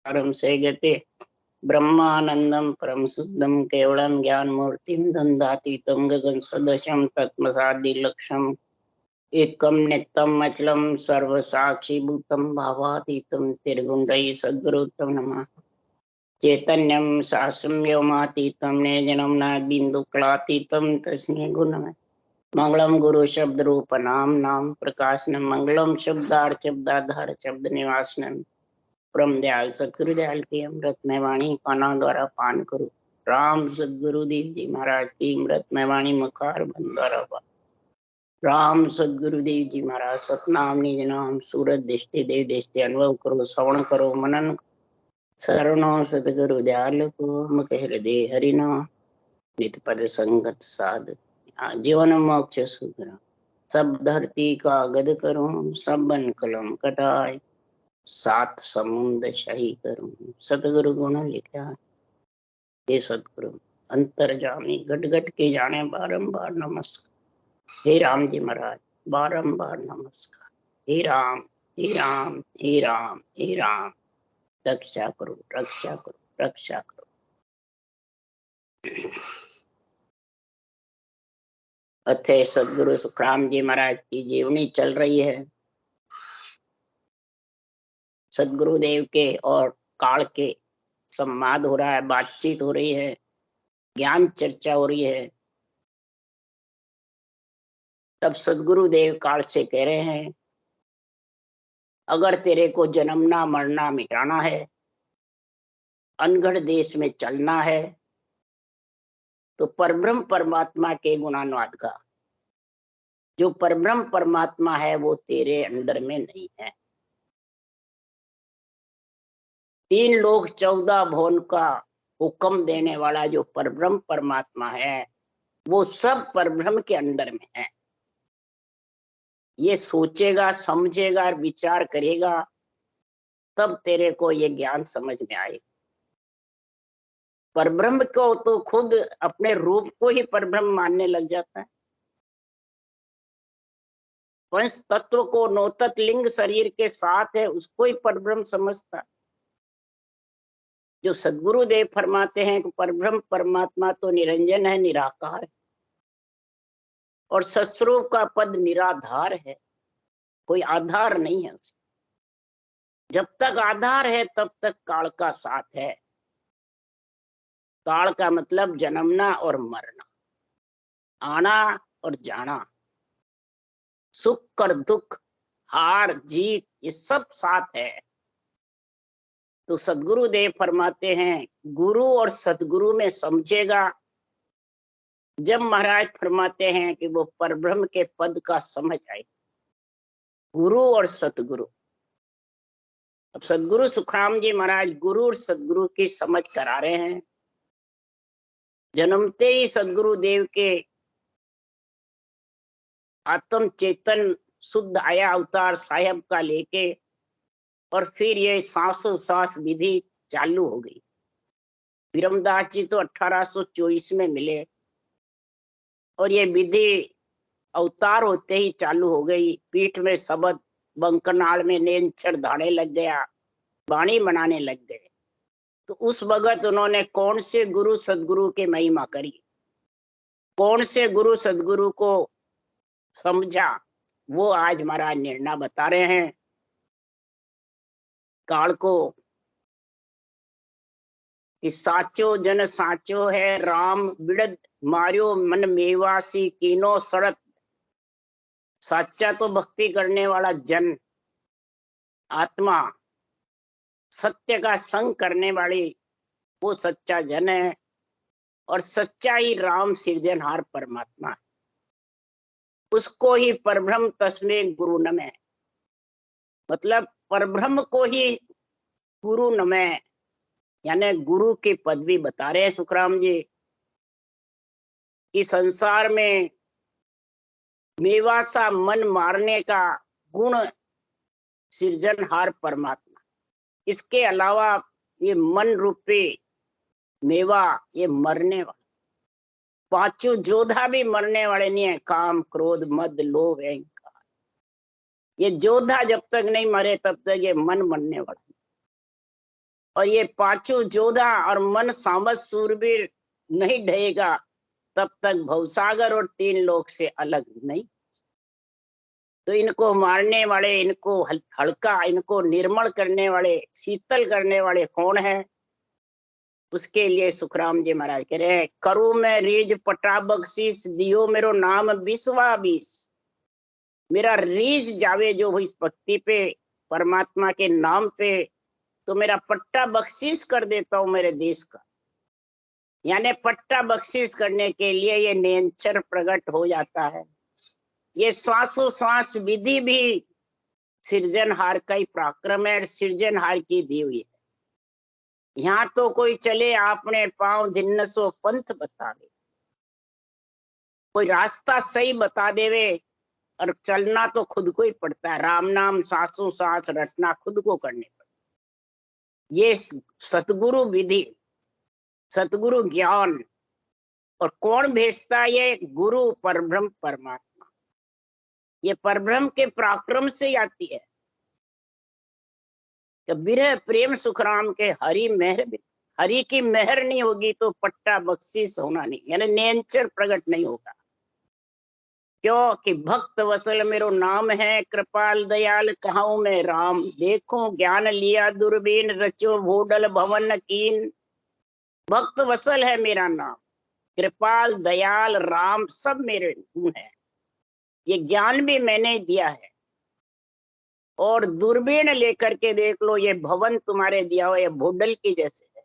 परम से गते ब्रह्मानंदम परम शुद्धम केवलम ज्ञान मूर्तिम दंदातीतम गगन सदशम तत्मसादि लक्ष्यम एकम नित्यम अचलम सर्व साक्षी भूतम भावातीतम त्रिगुणरहि सद्गुरुतम नमः। चैतन्यम शास्त्रम व्योमातीतम निजनम न बिंदुकलातीतम तस्मै गुणमय मंगलम गुरु शब्द रूप नाम नाम प्रकाशनम मंगलम शब्दार्थ शब्दाधार शब्द निवासनम परम दयाल सतगुरु दयाल की अमृतमय वाणी काना द्वारा पान करो। राम सदगुरुदेव जी महाराज की अमृतमय वाणी मुखार बंद द्वारा पान। राम सदगुरुदेव जी महाराज सतनाम निज नाम सूरत दृष्टि देव दृष्टि अनुभव करो श्रवण करो मनन शरणो सतगुरु दयाल को मुख हृदय हरिना नित पद संगत साध जीवन मोक्ष सुधरा सब धरती का गद करूं सब बन कलम कटाए सात समुद्र शाही करूं सतगुरु गुण लिखा हे सतगुरु अंतर्जामी घट घट के जाने बारंबार नमस्कार। हे राम जी महाराज बारंबार नमस्कार। हे राम हे राम हे राम हे राम रक्षा करो रक्षा करो रक्षा करो। अथे सदगुरु सुखराम जी महाराज की जीवनी चल रही है। सदगुरुदेव के और काल के संवाद हो रहा है, बातचीत हो रही है, ज्ञान चर्चा हो रही है। तब सदगुरुदेव काल से कह रहे हैं, अगर तेरे को जन्मना मरना मिटाना है, अनगढ़ देश में चलना है, तो परब्रह्म परमात्मा के गुणानुवाद का जो परब्रह्म परमात्मा है वो तेरे अंदर में नहीं है। 3 लोक 14 भुवन का हुक्म देने वाला जो परब्रह्म परमात्मा है वो सब परब्रह्म के अंदर में है। ये सोचेगा समझेगा विचार करेगा तब तेरे को ये ज्ञान समझ में आएगा। परब्रह्म को तो खुद अपने रूप को ही परब्रह्म मानने लग जाता है। पंच तत्व को नौतत लिंग शरीर के साथ है उसको ही परब्रह्म समझता। जो सदगुरुदेव फरमाते हैं कि परब्रह्म परमात्मा तो निरंजन है, निराकार है और सस्वरूप का पद निराधार है, कोई आधार नहीं है उसे। जब तक आधार है तब तक काल का साथ है। काल का मतलब जन्मना और मरना, आना और जाना, सुख और दुख, हार जीत, ये सब साथ है। तो सदगुरुदेव फरमाते हैं गुरु और सदगुरु में समझेगा। जब महाराज फरमाते हैं कि वो परब्रह्म के पद का समझ आए, गुरु और सतगुरु। अब सदगुरु सुखराम जी महाराज गुरु और सदगुरु की समझ करा रहे हैं। जन्मते ही सदगुरुदेव के आत्म चेतन शुद्ध आया अवतार साहेब का लेके और फिर ये सांसों सांस विधि चालू हो गई। विरमदास जी तो 1824 में मिले और ये विधि अवतार होते ही चालू हो गई। पीठ में शब्द, बंकनाल में नेंचर धाड़े लग गया, वाणी बनाने लग गए। तो उस वक्त उन्होंने कौन से गुरु सदगुरु के महिमा करी, कौन से गुरु सदगुरु को समझा, वो आज महाराज निर्णय बता रहे हैं काल को कि साचो जन साचो है राम बिड़द मारियो मन मेवासी कीनो सड़त। साचा तो भक्ति करने वाला जन, आत्मा, सत्य का संग करने वाली वो सच्चा जन है और सच्चा ही राम सृजनहार परमात्मा है। उसको ही परब्रह्म तस्मै गुरु नमः, मतलब परब्रह्म को ही गुरु नमः, यानी गुरु की पदवी बता रहे हैं सुखराम जी कि संसार में मेवासा मन मारने का गुण सृजनहार परमात्मा, इसके अलावा ये मन रूपी मेवा ये मरने वाला, 5 जोधा भी मरने वाले नहीं है, काम क्रोध मद लोभ अहंकार। ये जोधा जब तक नहीं मरे तब तक ये मन मरने वाला। और ये पांचों जोधा और मन सामस सूरवीर नहीं ढहेगा तब तक भवसागर और तीन लोक से अलग नहीं। तो इनको मारने वाले, इनको हल्का, इनको निर्मल करने वाले, शीतल करने वाले कौन है? उसके लिए सुखराम जी महाराज कह रहे हैं, करू मैं रीज पटा बख्शीस, दियो मेरो नाम बिस्वा बीस। मेरा रीज जावे जो इस भक्ति पे, परमात्मा के नाम पे, तो मेरा पट्टा बख्शीश कर देता हूं मेरे देश का। यानी पट्टा बख्शीश करने के लिए ये नियंचर प्रकट हो जाता है। ये श्वासोश्वास विधि भी सृजनहार का ही पराक्रम है, सृजनहार की दी हुई है। यहाँ तो कोई चले आपने पांव दिन सो पंथ बता दे, कोई रास्ता सही बता देवे, और चलना तो खुद को ही पड़ता है। राम नाम सांसों सांस रटना खुद को करने पड़ता। ये सतगुरु विधि, सतगुरु ज्ञान। और कौन भेजता है? ये गुरु परब्रह्म परमात्मा। ये परब्रह्म के पराक्रम से आती है। तो बिरह प्रेम सुखराम के हरि मेहर, हरि की मेहर नहीं होगी तो पट्टा बख्शीश होना नहीं, यानी नियंचर प्रकट नहीं होगा। क्यों कि भक्त वसल मेरो नाम है, कृपाल दयाल कहाऊं मैं राम। देखो ज्ञान लिया दूरबीन, रचो भूडल भवन कीन। भक्त वसल है मेरा नाम, कृपाल दयाल राम सब मेरे गुण है। ये ज्ञान भी मैंने दिया है। और दूरबीन लेकर के देख लो, ये भवन तुम्हारे दिया हुआ ये भूडल की जैसे है,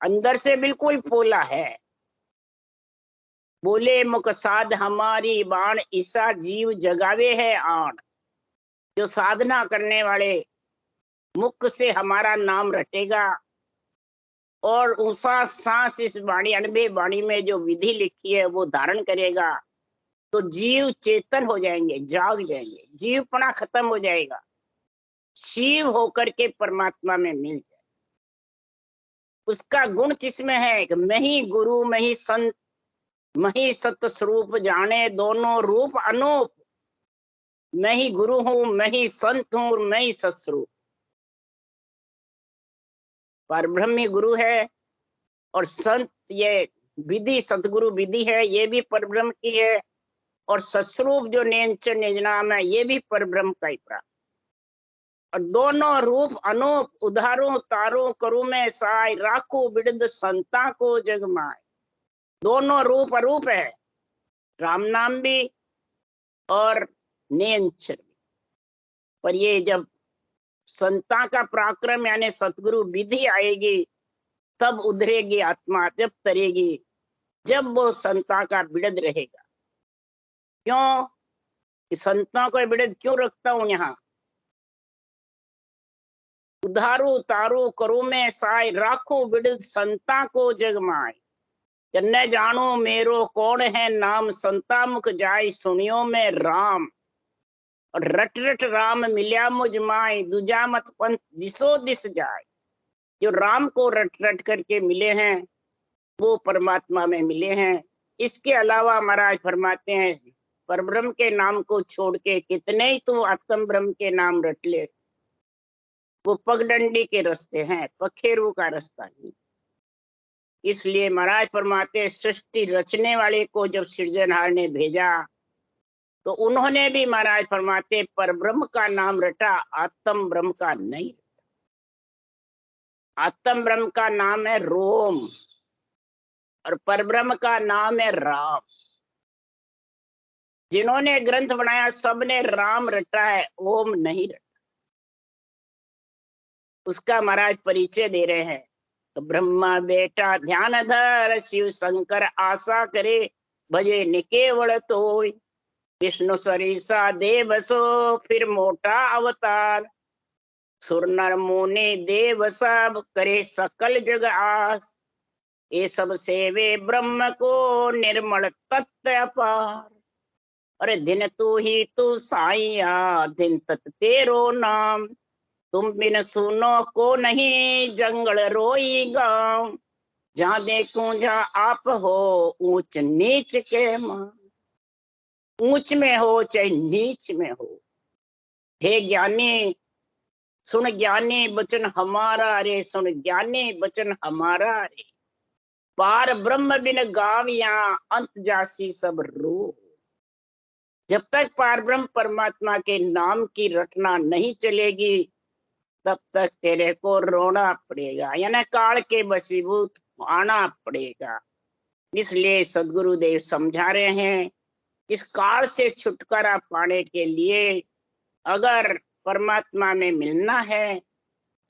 अंदर से बिल्कुल पोला है। बोले मुख साध हमारी बाण, ईसा जीव जगावे है आण। जो साधना करने वाले मुख से हमारा नाम रटेगा, और ऊषा सांस इस वाणी, अनबे वाणी में जो विधि लिखी है वो धारण करेगा, तो जीव चेतन हो जाएंगे, जाग जाएंगे, जीवपना खत्म हो जाएगा, शिव होकर के परमात्मा में मिल जाए। उसका गुण किसमें है? कि मैं ही गुरु, मैं ही संत, मैं ही सत्य स्वरूप जाने, दोनों रूप अनूप। मैं ही गुरु हूं, मैं ही संत हूं, और मैं ही सत्स्वरूप। परब्रह्म ही गुरु है, और संत ये विधि सतगुरु विधि है, ये भी परब्रह्म की है। और सत्स्वरूप जो नियंचर निज नाम है, ये भी परब्रह्म का ही प्राप्त। और दोनों रूप अनूप, उधारो तारो करूं मैं साय, राखो बिड़द संता को जगमाय। दोनों रूप अरूप है, राम नाम भी और नियंचर भी। पर ये जब संता का पराक्रम यानी सतगुरु विधि आएगी, तब उधरेगी आत्मा, जब तरेगी, जब वो संता का बिड़द रहेगा। क्यों कि संतों को बिड़द क्यों रखता हूं यहाँ? उधारो तारो करो मैं साय, राखो बिड़द संता को जगमाय। न जानो मेरो कौन है नाम, संता मुख जाय सुनियो में राम। और रट रट राम मिल्या मुझ माय, दूजा मत पंथ दिसो दिस जाय। जो राम को रट रट करके मिले हैं, वो परमात्मा में मिले हैं। इसके अलावा महाराज फरमाते हैं, परब्रह्म के नाम को छोड़ के कितने ही तू आत्म ब्रह्म के नाम रट ले, वो पगडंडी के रास्ते हैं, पखेरु का रास्ता नहीं। इसलिए महाराज फरमाते, सृष्टि रचने वाले को जब सृजनहार ने भेजा, तो उन्होंने भी महाराज फरमाते परब्रह्म का नाम रटा, आत्म ब्रह्म का नहीं। आत्म ब्रह्म का नाम है रोम, और परब्रह्म का नाम है राम। जिन्होंने ग्रंथ बनाया सबने राम रटा है, ओम नहीं रटा। उसका महाराज परिचय दे रहे हैं। तो ब्रह्मा बेटा ध्यान धर, शिव शंकर आशा करे, भजे निकेवल तोय। विष्णु सरिसा देव सो, फिर मोटा अवतार। सुर नर मुनि देव सब, करे सकल जग आस। ये सब सेवे ब्रह्म को, निर्मल तत्व अपार। अरे दिन तू ही तू साइया, दिन तत् तेरो नाम। तुम बिन सुनो को नहीं, जंगल रोई गांव। जहाँ देखूं जहाँ आप हो, ऊंच नीच के मान। ऊंच में हो चाहे नीच में हो, हे ज्ञानी सुन ज्ञानी वचन हमारा रे, सुन ज्ञानी वचन हमारा रे, पार ब्रह्म बिन गाविया अंत जासी सब रो। जब तक पार ब्रह्म परमात्मा के नाम की रटना नहीं चलेगी तब तक तेरे को रोना पड़ेगा, यानी काल के वशीभूत आना पड़ेगा। इसलिए सदगुरुदेव समझा रहे हैं, इस काल से छुटकारा पाने के लिए अगर परमात्मा में मिलना है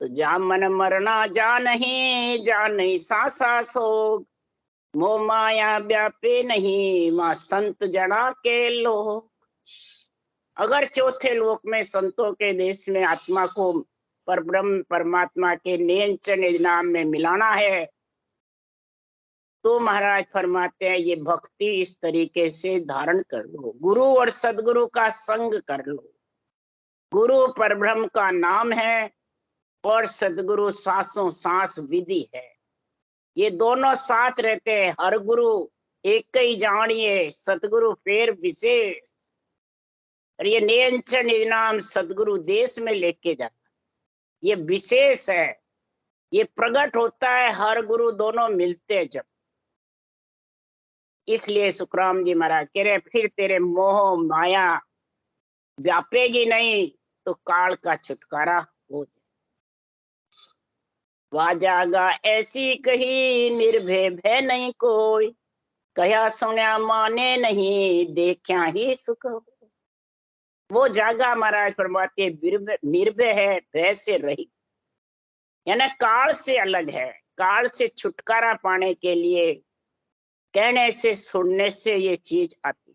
तो जा मन मरना जा नहीं सासा सोग, मोह माया व्यापे नहीं मां संत जड़ा के लोग। अगर चौथे लोक में संतों के देश में आत्मा को परब्रह्म परमात्मा के नियंत्रण नाम में मिलाना है तो महाराज फरमाते हैं ये भक्ति इस तरीके से धारण कर लो, गुरु और सदगुरु का संग कर लो। गुरु परब्रह्म का नाम है और सदगुरु सांसों सांस विधि है। ये दोनों साथ रहते हैं। हर गुरु एक ही जानिए, सतगुरु फेर विशेष। और ये नियंत्रण नाम सदगुरु देश में लेके जाता, ये विशेष है। ये प्रकट होता है हर गुरु दोनों मिलते जब। इसलिए सुखराम जी महाराज कह रहे फिर तेरे मोह माया व्यापेगी नहीं तो काल का छुटकारा हो जाए। वाजागा ऐसी कही निर्भय भय नहीं कोई, कहा सुना माने नहीं देखा ही सुख। वो जागा महाराज फरमाते निर्भय है, भय से रही, यानी काल से अलग है। काल से छुटकारा पाने के लिए कहने से सुनने से ये चीज आती।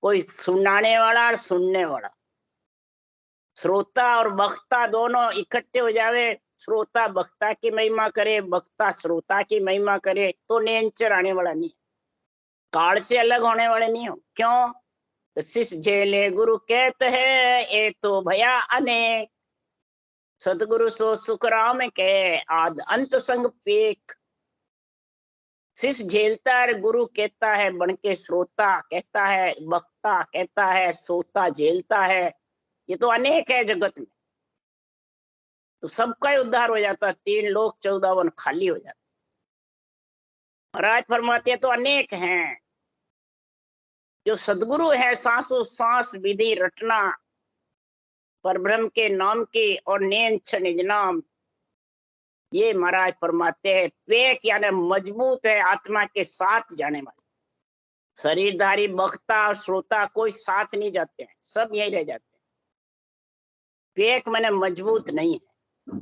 कोई सुनाने वाला और सुनने वाला, श्रोता और वक्ता दोनों इकट्ठे हो जावे, श्रोता वक्ता की महिमा करे, वक्ता श्रोता की महिमा करे तो नियंत्रण आने वाला नहीं, काल से अलग होने वाले नहीं हो। क्यों? तो शिष्य झेले गुरु कहते हैं ए तो भया अनेक, सतगुरु सो सुखराम के आद अंत संग पेख। शिष्य झेलता है, गुरु कहता है बन के, श्रोता कहता है, वक्ता कहता है, श्रोता झेलता है। ये तो अनेक है जगत में, तो सबका ही उद्धार हो जाता, 3 लोक 14 वन खाली हो जाता। महाराज फरमाते तो अनेक हैं। जो सदगुरु है सांसों सांस विधि रटना परब्रह्म के नाम की और नियंत्रण निज नाम, ये महाराज फरमाते हैं पेक यानी मजबूत है, आत्मा के साथ जाने वाले। शरीरधारी वक्ता और श्रोता कोई साथ नहीं जाते हैं, सब यही रह जाते हैं। पेक माने मजबूत नहीं है।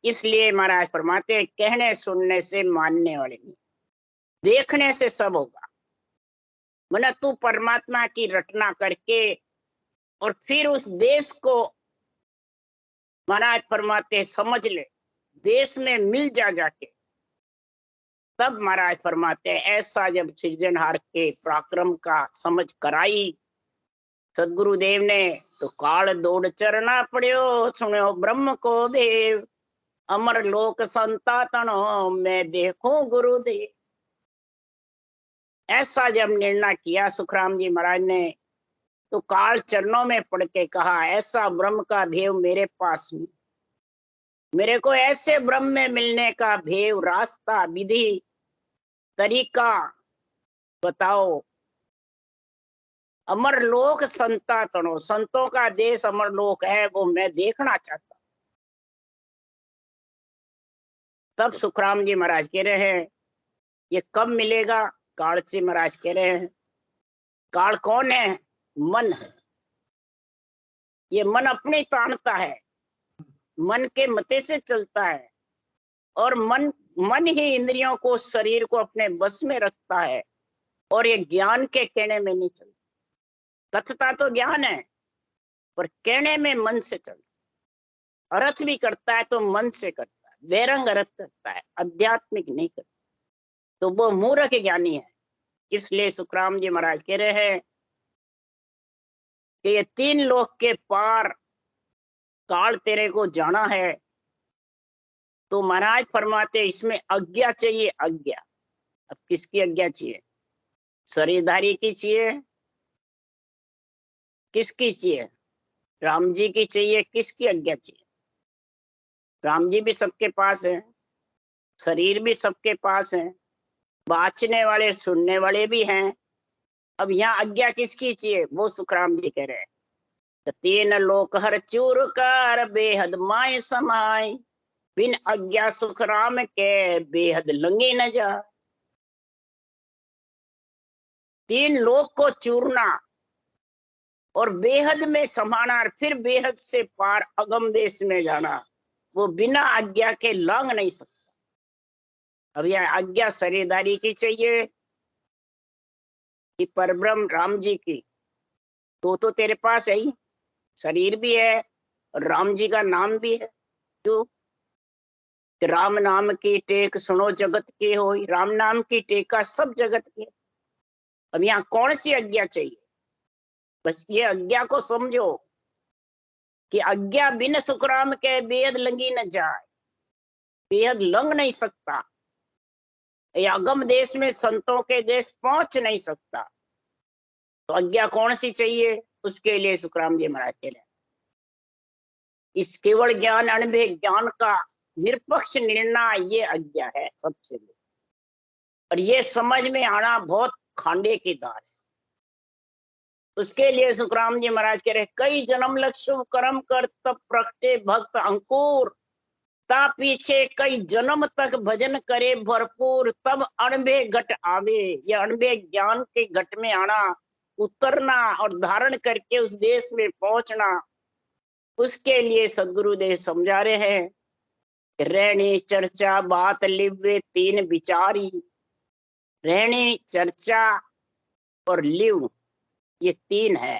इसलिए महाराज फरमाते हैं कहने सुनने से मानने वाले नहीं, देखने से सब होगा। मने तू परमात्मा की रटना करके और फिर उस देश को महाराज फरमाते समझ ले, देश में मिल जा जाके, तब महाराज फरमाते ऐसा जब सृजनहार के पराक्रम का समझ कराई सदगुरुदेव ने तो काल दौड़ चरना पड़ियो, सुनो ब्रह्म को देव अमर लोक संतातनो मैं देखो गुरुदेव। ऐसा जब निर्णय किया सुखराम जी महाराज ने तो काल चरणों में पड़ के कहा ऐसा ब्रह्म का भेव मेरे पास नहीं, मेरे को ऐसे ब्रह्म में मिलने का भेव रास्ता विधि तरीका बताओ। अमर लोक संतातनो, संतों का देश अमर लोक है, वो मैं देखना चाहता। तब सुखराम जी महाराज कह रहे हैं ये कब मिलेगा? काल से महाराज कह रहे हैं काल कौन है? मन है। ये मन अपने तानता है, मन के मते से चलता है और मन ही इंद्रियों को शरीर को अपने बस में रखता है और ये ज्ञान के कहने में नहीं चलता। कथता तो ज्ञान है पर कहने में मन से चलता। अर्थ भी करता है तो मन से करता है, बेरंग अर्थ करता है, आध्यात्मिक नहीं करता, तो वो मूर्ख ज्ञानी है। इसलिए सुखराम जी महाराज कह रहे हैं कि ये 3 लोक के पार काल तेरे को जाना है तो महाराज फरमाते इसमें आज्ञा चाहिए। आज्ञा अब किसकी आज्ञा चाहिए? शरीरधारी की चाहिए, किसकी चाहिए? राम जी की चाहिए, किसकी आज्ञा चाहिए? राम जी भी सबके पास है, शरीर भी सबके पास है, बाँचने वाले सुनने वाले भी हैं। अब यहाँ आज्ञा किसकी चाहिए? वो सुखराम जी कह रहे हैं, तीन लोक हर चूर कर बेहद माय समाय, बिन आज्ञा सुखराम के बेहद लंगे न जा। तीन लोक को चूरना और बेहद में समाना और फिर बेहद से पार अगम देश में जाना, वो बिना आज्ञा के लांग नहीं सकता। अब यह आज्ञा शरीरदारी की चाहिए कि परब्रह्म राम जी की, तो तेरे पास है ही, शरीर भी है और राम जी का नाम भी है। जो राम नाम की टेक सुनो जगत के हो, राम नाम की टेका सब जगत के। अब यहाँ कौन सी आज्ञा चाहिए? बस ये आज्ञा को समझो कि आज्ञा बिन सुखराम के बेहद लंगी न जाए, बेहद लंग नहीं सकता, ये अगम देश में संतों के देश पहुंच नहीं सकता। तो आज्ञा कौन सी चाहिए? उसके लिए सुखराम जी महाराज कह रहे हैं, इस केवल ज्ञान अनुभव ज्ञान का निरपक्ष निर्णय ये आज्ञा है सबसे बड़ी। और ये समझ में आना बहुत खांडे की दार है। उसके लिए सुखराम जी महाराज कह रहे, कई जन्म लक्ष्य कर्म कर तब प्रगटे भक्त अंकुर, ता पीछे कई जन्म तक भजन करे भरपूर, तब अणबे घट आवे। यह अणबे ज्ञान के घट में आना, उतरना और धारण करके उस देश में पहुंचना, उसके लिए सदगुरुदेव समझा रहे हैं, रहनी चर्चा बात लिव्य तीन विचारी। रहनी चर्चा और लिव ये तीन है।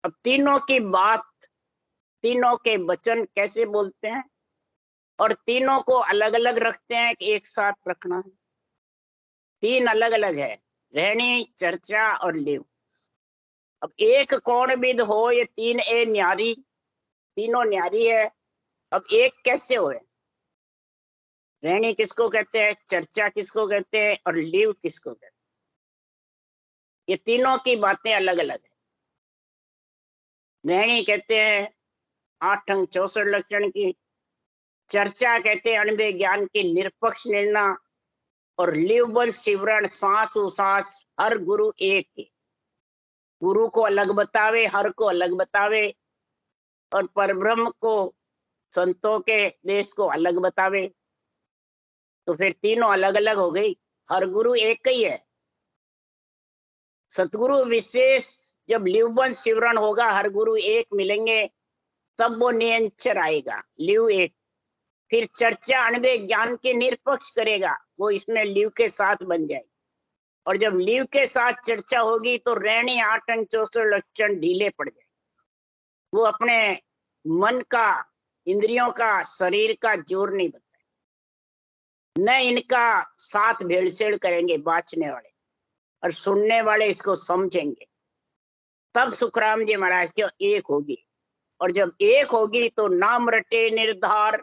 अब तीनों की बात, तीनों के वचन कैसे बोलते हैं और तीनों को अलग अलग रखते हैं कि एक साथ रखना है? तीन अलग अलग है, रहनी चर्चा और लिव। अब एक कौन विद हो, ये तीन ए न्यारी, तीनों न्यारी है। अब एक कैसे हो? रहनी किसको कहते हैं, चर्चा किसको कहते हैं और लिव किसको कहते हैं? ये तीनों की बातें अलग अलग है। रहनी कहते हैं 8 अंग 64 लक्षण की, चर्चा कहते हैं अनुभव ज्ञान की निरपक्ष निर्णय, और लिवबल शिवरण सांस उसास हर गुरु एक है। गुरु को अलग बतावे, हर को अलग बतावे, और परब्रह्म को संतों के देश को अलग बतावे। तो फिर तीनों अलग अलग हो गई, हर गुरु एक ही है। सतगुरु विशेष जब लिवबल शिवरण होगा, हर गुरु एक मिलेंगे, तब वो नियंचर आएगा, लिव एक। फिर चर्चा अनुभव ज्ञान के निरपक्ष करेगा, वो इसमें लिव के साथ बन जाएगी। और जब लिव के साथ चर्चा होगी तो रहनी 8 अंग 64 लक्षण ढीले पड़ जाए। वो अपने मन का, इंद्रियों का, शरीर का जोर नहीं बताए, न इनका साथ भेड़सेड़ करेंगे बाँचने वाले, और सुनने वाले इसको समझेंगे। तब सुखराम जी महाराज की एक होगी। और जब एक होगी तो नाम रटे निर्धार,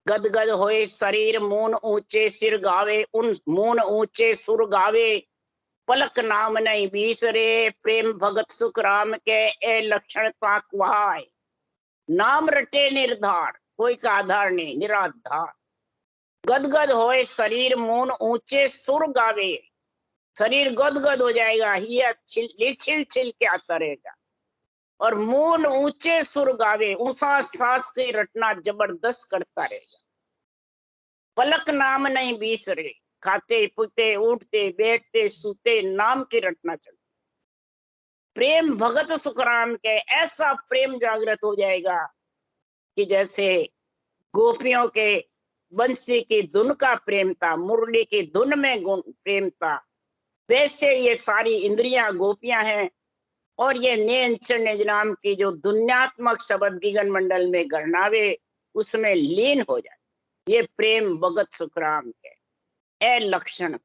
गदगद होए शरीर मून ऊंचे सिर गावे, उन मून ऊंचे सुर गावे, पलक नाम नहीं बीसरे, प्रेम भगत सुख राम के ए लक्षण ताक वहाय। नाम रटे निर्धार, कोई का आधार नहीं, निराधार। गदगद होए शरीर मून ऊंचे सुर गावे, शरीर गदगद हो जाएगा, ये छिल छिल के आता रहेगा। और मून ऊंचे सुर गावे, ऊंचा सांस की रटना जबरदस्त करता रहेगा। पलक नाम नहीं बीसरे, खाते पीते उठते बैठते सूते नाम की रटना चलती। प्रेम भगत सुखराम के ऐसा प्रेम जागृत हो जाएगा कि जैसे गोपियों के बंसी की धुन का प्रेम था, मुरली की धुन में प्रेम था, वैसे ये सारी इंद्रियां गोपियां हैं। और ये नियंचर निज नाम की जो दुनियात्मक शब्द गगन मंडल में गणनावे, उसमें लीन हो जाए। ये प्रेम भगत सुखराम के ए लक्षण।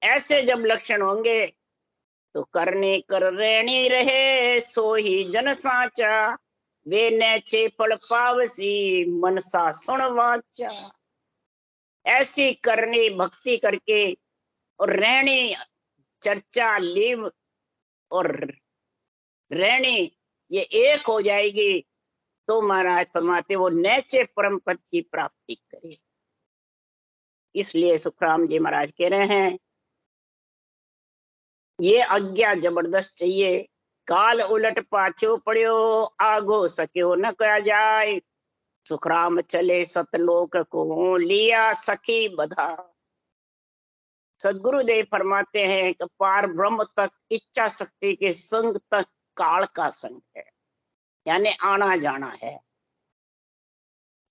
ऐसे जब लक्षण होंगे तो करने कर रहनी रहे, सो ही जन साचा, वे न छेपड़ पावसी मनसा सुन वाचा। ऐसी करनी भक्ति करके और रहनी चर्चा लिव और रहनी, ये एक हो जाएगी तो महाराज फरमाते वो नैचे परम पद की प्राप्ति करे। इसलिए सुखराम जी महाराज कह रहे हैं ये आज्ञा जबरदस्त चाहिए। काल उलट पाछो पड़ियो, आगो सक्यो न कहा जाए। सुखराम चले सतलोक को, लिया सखी बधा। सदगुरुदेव फरमाते हैं कि पार ब्रह्म तक इच्छा शक्ति के संग तक काल का संग है, यानी आना जाना है।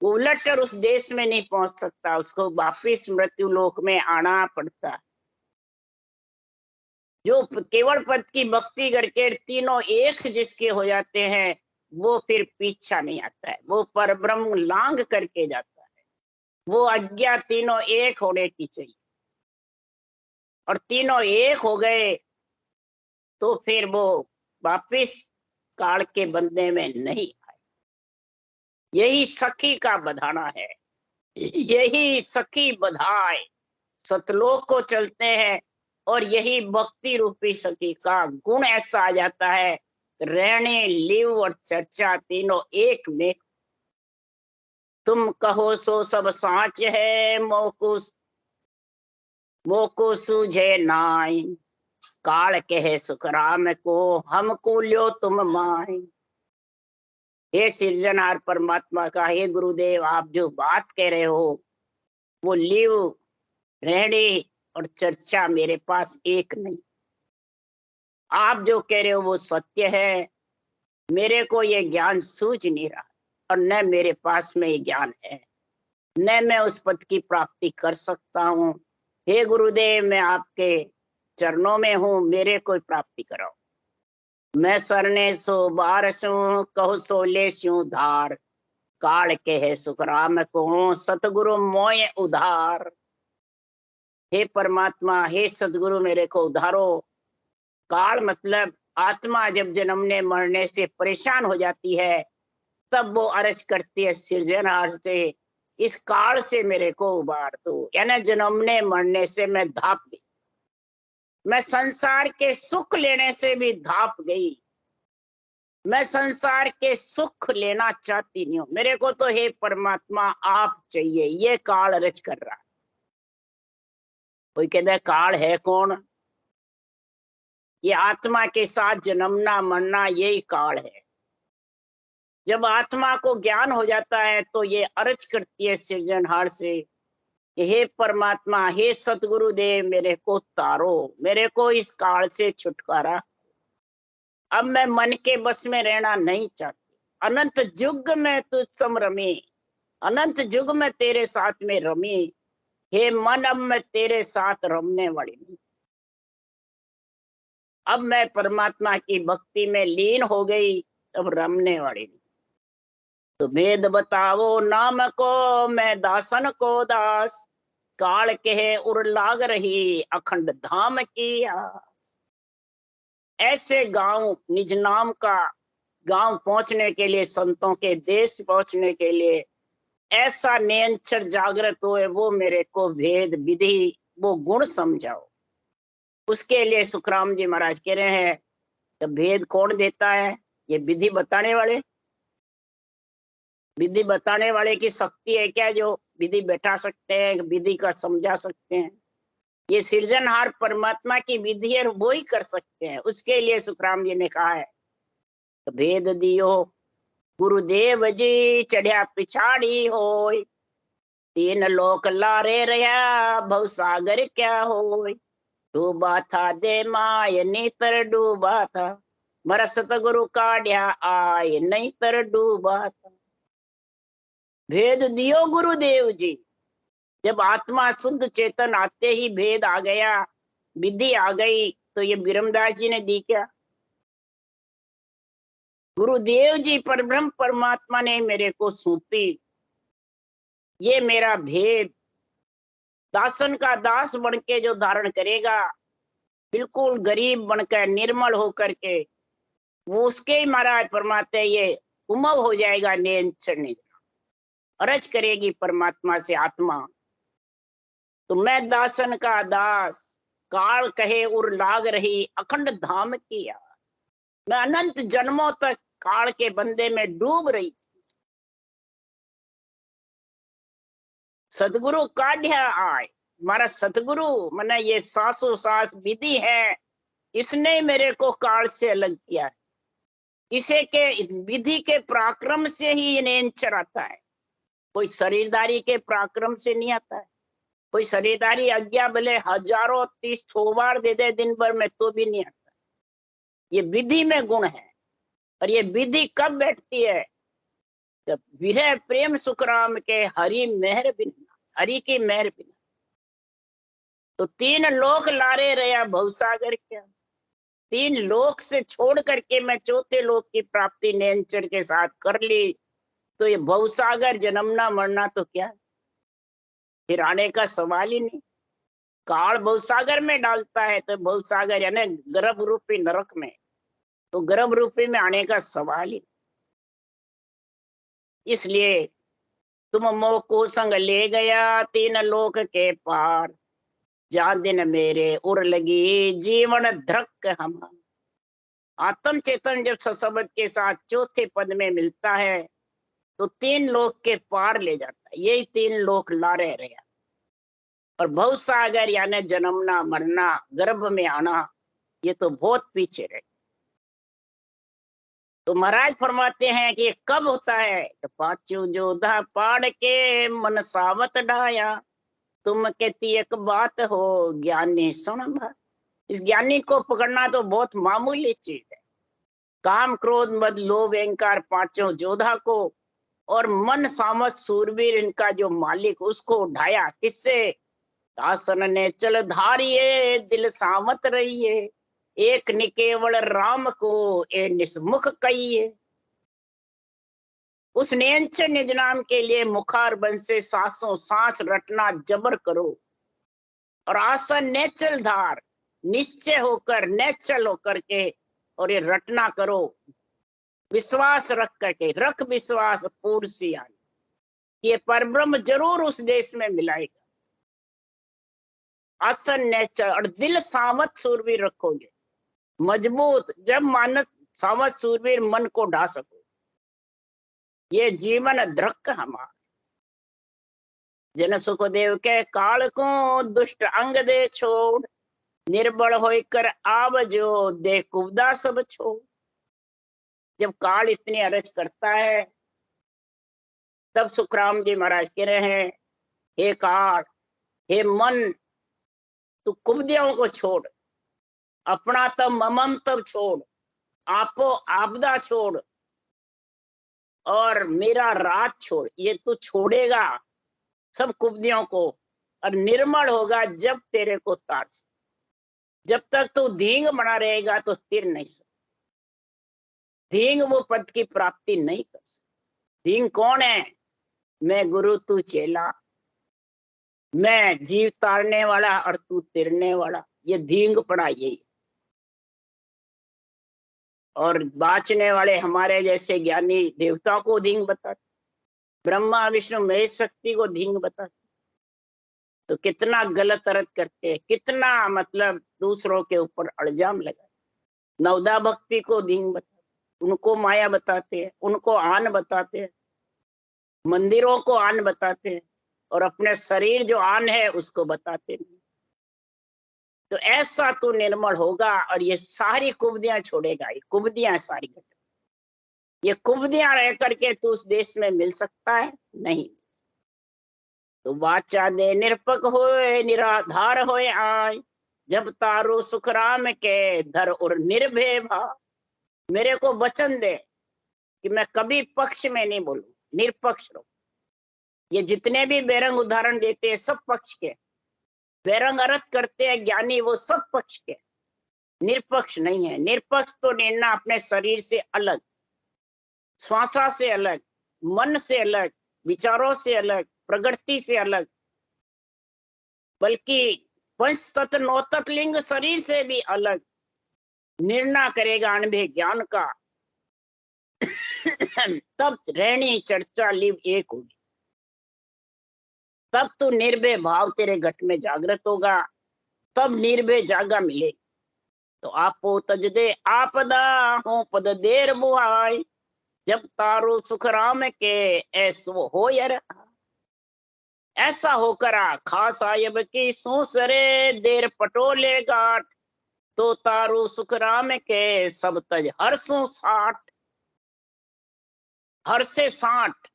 उलट कर उस देश में नहीं पहुंच सकता, उसको वापिस मृत्यु लोक में आना पड़ता है। जो केवल पद की भक्ति करके तीनों एक जिसके हो जाते हैं वो फिर पीछा नहीं आता है, वो पर ब्रह्म लांग करके जाता है। वो आज्ञा तीनों एक होने की चाहिए, और तीनों एक हो गए तो फिर वो वापिस काल के बंधने में नहीं आए। यही सखी का बधाना है, यही सखी बधाए। सतलोक को चलते हैं और यही भक्ति रूपी सखी का गुण ऐसा आ जाता है, रहने लिव और चर्चा तीनों एक में। तुम कहो सो सब साच है, मोको सूझे नाई। काल कहे सुखराम को, हमको ल्यो तुम माई। हे सृजनहार परमात्मा का, हे गुरुदेव आप जो बात कह रहे हो वो लिव रहने और चर्चा मेरे पास एक नहीं। आप जो कह रहे हो वो सत्य है, मेरे को ये ज्ञान सूझ नहीं रहा, और न मेरे पास में ये ज्ञान है, न मैं उस पद की प्राप्ति कर सकता हूँ। हे गुरुदेव मैं आपके चरणों में हूँ, मेरे को प्राप्ति कराओ। मैं सरने सो बारसू, कहू सो ले स्यू धार। काल के है सुखराम को, सतगुरु मोय उधार। हे परमात्मा, हे सदगुरु मेरे को उधारो। काल मतलब आत्मा जब जन्मने मरने से परेशान हो जाती है तब वो अर्ज करती है सृजनहार से, इस काल से मेरे को उबार दो। यानी जन्मने मरने से मैं धाप गई, मैं संसार के सुख लेने से भी धाप गई। मैं संसार के सुख लेना चाहती नहीं हूं, मेरे को तो हे परमात्मा आप चाहिए। ये काल अर्ज कर रहा है। कोई कहता है काल है कौन? ये आत्मा के साथ जन्मना मरना यही काल है। जब आत्मा को ज्ञान हो जाता है तो ये अर्ज करती है सृजनहार से, हे परमात्मा, हे सतगुरुदेव मेरे को तारो, मेरे को इस काल से छुटकारा। अब मैं मन के बस में रहना नहीं चाहती। अनंत युग में तुझ सम रमी, अनंत युग में तेरे साथ में रमी। हे मन अब मैं तेरे साथ रमने वाली नहीं, अब मैं परमात्मा की भक्ति में लीन हो गई, अब रमने वाली नहीं। तो वेद बतावो नाम को, मैं दासन को दास। काल कहे उर लाग रही, अखंड धाम की आस। ऐसे गांव निज नाम का गांव पहुंचने के लिए, संतों के देश पहुंचने के लिए ऐसा नियंचर जागृत होए, वो मेरे को भेद विधि वो गुण समझाओ। उसके लिए सुखराम जी महाराज कह रहे हैं तो भेद कौन देता है? ये विधि बताने वाले। विधि बताने वाले की शक्ति है क्या जो विधि बैठा सकते हैं, विधि का समझा सकते हैं? ये सृजनहार परमात्मा की विधि है, वो ही कर सकते हैं। उसके लिए सुखराम जी ने कहा है तो भेद दियो गुरुदेव जी, चढ़िया पिछाड़ी होय। तीन लोक लारे रहा, भवसागर क्या होय। डूबा था दे माय नेतर डूबा था, मरा सतगुरु काढ़िया आय नहीं तर डूबा था। भेद दियो गुरुदेव जी। जब आत्मा शुद्ध चेतन आते ही भेद आ गया, विधि आ गई, तो ये बिरमदास जी ने दी क्या? गुरुदेव जी परब्रह्म परमात्मा ने मेरे को सौंपी। ये मेरा भेद दासन का दास बनके जो धारण करेगा, बिल्कुल गरीब बनकर निर्मल होकर के, वो उसके ही महाराज परमात्मा ये उमव हो जाएगा। नियंत्रण अर्ज करेगी परमात्मा से आत्मा, तो मैं दासन का दास, काल कहे उर लाग रही, अखंड धाम की। मैं अनंत जन्मों तक काल के बंदे में डूब रही थी। सतगुरु काढ़िया आए, हमारा सतगुरु मने ये सासो सास विधि है, इसने मेरे को काल से अलग किया है। इसे के विधि के पराक्रम से ही ये नेंचर आता है, कोई शरीरदारी के पराक्रम से नहीं आता है। कोई शरीरदारी आज्ञा भले हजारों 30 बार दे दे दिन भर में तो भी नहीं आता। ये विधि में गुण है। और ये विधि कब बैठती है? जब विरह प्रेम सुखराम के हरि मेहर बिना, हरि की मेहर बिना। तो 3 लोक लारे रहा भवसागर क्या, 3 लोक से छोड़ करके मैं 4थे लोक की प्राप्ति नेंचर के साथ कर ली, तो ये भवसागर जन्मना मरना तो क्या, फिर आने का सवाल ही नहीं। काल भवसागर में डालता है तो भवसागर यानी गर्भ रूपी नरक में, तो गर्भ रूपी में आने का सवाल ही। इसलिए तुम मोह को संग ले गया 3 लोक के पार, जा दिन मेरे उर लगी जीवन धृक हमारा। आत्म चेतन जब सशब्द के साथ 4थे पद में मिलता है तो 3 लोक के पार ले जाता है। यही 3 लोक ला रहे। और भवसागर यानी जन्मना मरना, गर्भ में आना, ये तो बहुत पीछे रहे। तो महाराज फरमाते हैं कि कब होता है? तो 5 जोधा पाड़ के मन सावत डाया, तुम कहती एक बात हो ज्ञानी सुन भा। इस ज्ञानी को पकड़ना तो बहुत मामूली चीज है। काम क्रोध मद लोभ अहंकार 5 जोधा को और मन सामत सूरवीर इनका जो मालिक, उसको उठाया किससे? आसन ने चल धारिये दिल सामत रहिए, एक निकेवल राम को ए निस्मुख कहिए। उस नेंचर निज नाम के लिए मुखार बन से सांसों सांस रटना जबर करो, और आसन नेचल धार निश्चय होकर नेचल होकर के और ये रटना करो, विश्वास रख करके, रख विश्वास पूर्ण सी आनी, ये परब्रह्म जरूर उस देश में मिलाएगा। आसन नेचर और दिल सावत सूरवीर रखोगे, मजबूत, जब मानस सावत सूरवीर मन को ढा सको। ये जीवन धृक हमारा। जन सुखदेव के काल को दुष्ट अंग दे छोड़, निर्बल होकर आवजो दे कुबदा सब छोड़। जब काल इतनी अरज करता है तब सुखराम जी महाराज कह रहे हैं, हे काल, हे मन, तू कुबदियों को छोड़, अपना तब ममम तब छोड़, आपो आपदा छोड़ और मेरा रात छोड़। ये तू छोड़ेगा सब कुबदियों को और निर्मल होगा जब तेरे को तार से। जब तक तू धींग बना रहेगा तो तिर नहीं सकता। धींग वो पद की प्राप्ति नहीं कर सकता। धींग कौन है? मैं गुरु तू चेला, मैं जीव तारने वाला और तू तिरने वाला, ये धींग पड़ा यही। और बाँचने वाले हमारे जैसे ज्ञानी देवता को धींग बताते, ब्रह्मा विष्णु महेश शक्ति को धींग बताते। तो कितना गलत अर्थ करते हैं, कितना मतलब दूसरों के ऊपर इल्जाम लगा। नवदा भक्ति को धींग बताते, उनको माया बताते हैं, उनको आन बताते हैं, मंदिरों को आन बताते हैं, और अपने शरीर जो आन है उसको बताते नहीं। तो ऐसा तो निर्मल होगा और ये सारी कुबदियां छोड़ेगा। ये कुबदियां सारी घट, ये कुबदियां रह करके तू उस देश में मिल सकता है? नहीं। तो वाचा दे निरपक होए निराधार होए आय, जब तारो सुखराम के धर और निर्भय भा। मेरे को वचन दे कि मैं कभी पक्ष में नहीं बोलूं, निरपक्ष रहो। ये जितने भी बेरंग उदाहरण देते हैं सब पक्ष के, बेरंग अर्थ करते हैं ज्ञानी, वो सब पक्ष के, निरपक्ष नहीं है। निरपक्ष तो निर्णय अपने शरीर से अलग, श्वासा से अलग, मन से अलग, विचारों से अलग, प्रकृति से अलग, बल्कि पंच तत्व 9 तत्व लिंग शरीर से भी अलग निर्णय करेगा अनुभव ज्ञान का। तब रहनी चर्चा लिव एक होगी, तब तो निर्भय भाव तेरे घट में जागृत होगा, तब निर्भय जागा मिलेगी। तो आपो तज दे आपदा हो पद देर बुहाई, जब तारो सुख राम के ऐसो हो यार, ऐसा होकर खा साहिब की सूसरे देर पटोले गाट, तो तारू सुख राम के सब तज हर सू साठ। हर से 60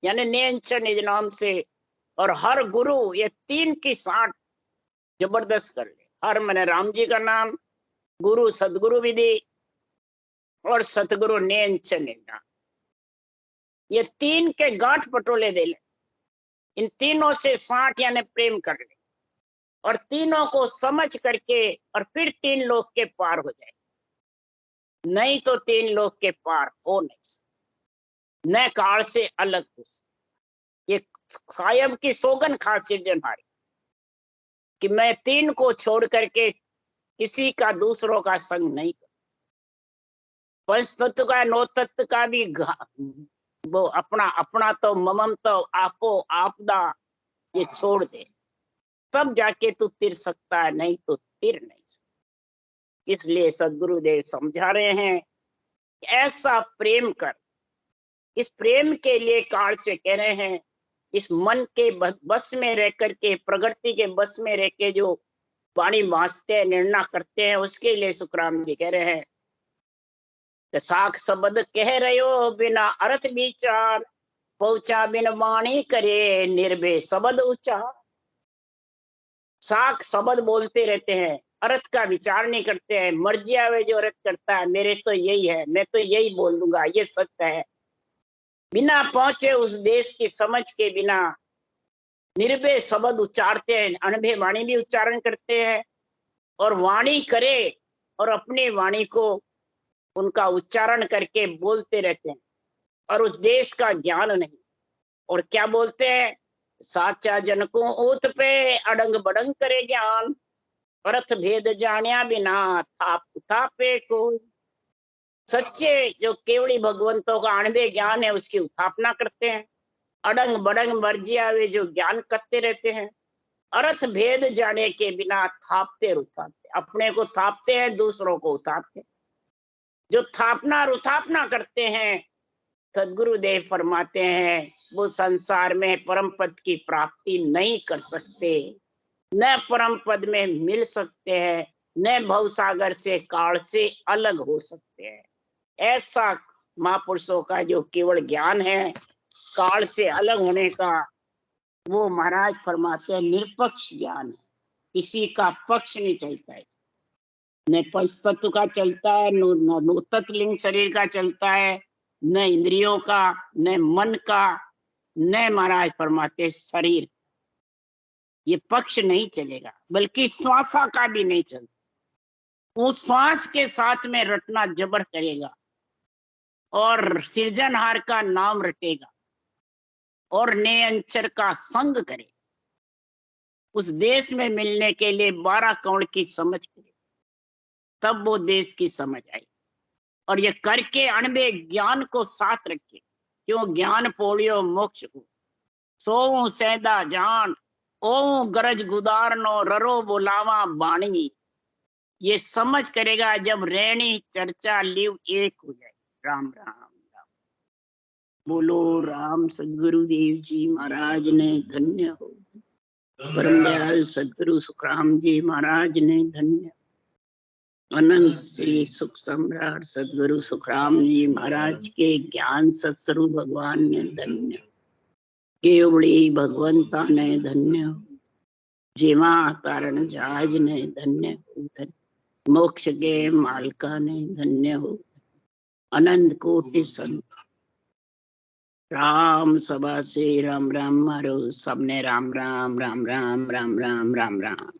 यानी नेंचन निज नाम से, और हर गुरु, ये 3 की 60 जबरदस्त कर ले। हर मैंने राम जी का नाम, गुरु सदगुरु विधि, और सतगुरु नेंचन निज नाम, ये 3 के गांठ पटोले दे ले। इन तीनों से 60 यानी प्रेम कर ले, और तीनों को समझ करके, और फिर 3 लोक के पार हो जाए। नहीं तो 3 लोक के पार हो नहीं सकते, न काल से अलग हो सकते। ये साहिब की सोगन खा सिरजनहारी कि मैं 3 को छोड़ करके किसी का दूसरों का संग नहीं कर। पंच तत्व का, 9 तत्व का भी वो अपना अपना तो ममम तो आपो आपदा ये छोड़ दे, तब जाके तू तिर सकता है, नहीं तो तिर नहीं सकता। इसलिए सदगुरुदेव समझा रहे हैं कि ऐसा प्रेम कर। इस प्रेम के लिए काल से कह रहे हैं, इस मन के बस में रह करके, प्रकृति के बस में रह के जो वाणी वास्ते हैं, निर्णय करते हैं, उसके लिए सुखराम जी कह रहे हैं कि साख शब्द कह रहे हो बिना अर्थ विचार, पहुंचा बिन वाणी करे निर्भय शब्द उच्चार। साख शब्द बोलते रहते हैं, अर्थ का विचार नहीं करते हैं। मर्जी आवे जो अर्थ करता है, मेरे तो यही है, मैं तो यही बोल दूंगा, ये सत्य है। बिना पहुंचे उस देश की समझ के बिना निर्भय शब्द उच्चारते हैं, अनभय वाणी भी उच्चारण करते हैं, और वाणी करे और अपनी वाणी को उनका उच्चारण करके बोलते रहते हैं, और उस देश का ज्ञान नहीं। और क्या बोलते हैं, साचा जन को ऊत पे अडंग बडंग करे ज्ञान, अर्थ भेद जानिया बिना थाप थापे कोई। सच्चे जो केवड़ी भगवंतों का अणबे ज्ञान है, उसकी उत्थापना करते हैं। अडंग बडंग मर्जी आवे जो ज्ञान करते रहते हैं। अर्थ भेद जाने के बिना थापते रुथापते, अपने को थापते हैं, दूसरों को उतापते। जो थापना और उथापना करते हैं, सदगुरुदेव फरमाते हैं, वो संसार में परम पद की प्राप्ति नहीं कर सकते, न परम पद में मिल सकते हैं, न भवसागर से काल से अलग हो सकते हैं। ऐसा महापुरुषों का जो केवल ज्ञान है काल से अलग होने का, वो महाराज फरमाते हैं निरपक्ष ज्ञान है। किसी का पक्ष नहीं चलता है, न पंच तत्व का चलता है, न तत्व लिंग शरीर का चलता है, न इंद्रियों का, न मन का, न महाराज फरमाते शरीर। ये पक्ष नहीं चलेगा, बल्कि श्वासा का भी नहीं चलता। वो श्वास के साथ में रटना जबर करेगा, और सृजनहार का नाम रटेगा, और नेअंचर का संग करे। उस देश में मिलने के लिए 12 कौड़ की समझ करे, तब वो देश की समझ आई। और ये करके अणबे ज्ञान को साथ रखे, क्यों ज्ञान पोड़ियो मोक्ष को, सो सैदा जान ओ गरज गुदारनो ररो बोलावा बाणी। ये समझ करेगा जब रैणी चर्चा लिव एक हो जाए। राम राम राम। बोलो राम सदगुरुदेव जी महाराज ने धन्य हो। परम दयाल सदगुरु सुखराम जी महाराज ने धन्य। अनंत श्री सुख सम्राट सदगुरु सुखराम जी महाराज के ज्ञान सत्स्वरूप भगवान ने धन्य। केवड़ी भगवंता ने धन्य। जेवा तारण जहाज ने धन्य हो। मोक्ष के मालका ने धन्य हो। अनंत कोटि संत राम सभा से राम राम मारो सबने। राम राम राम राम राम राम राम राम।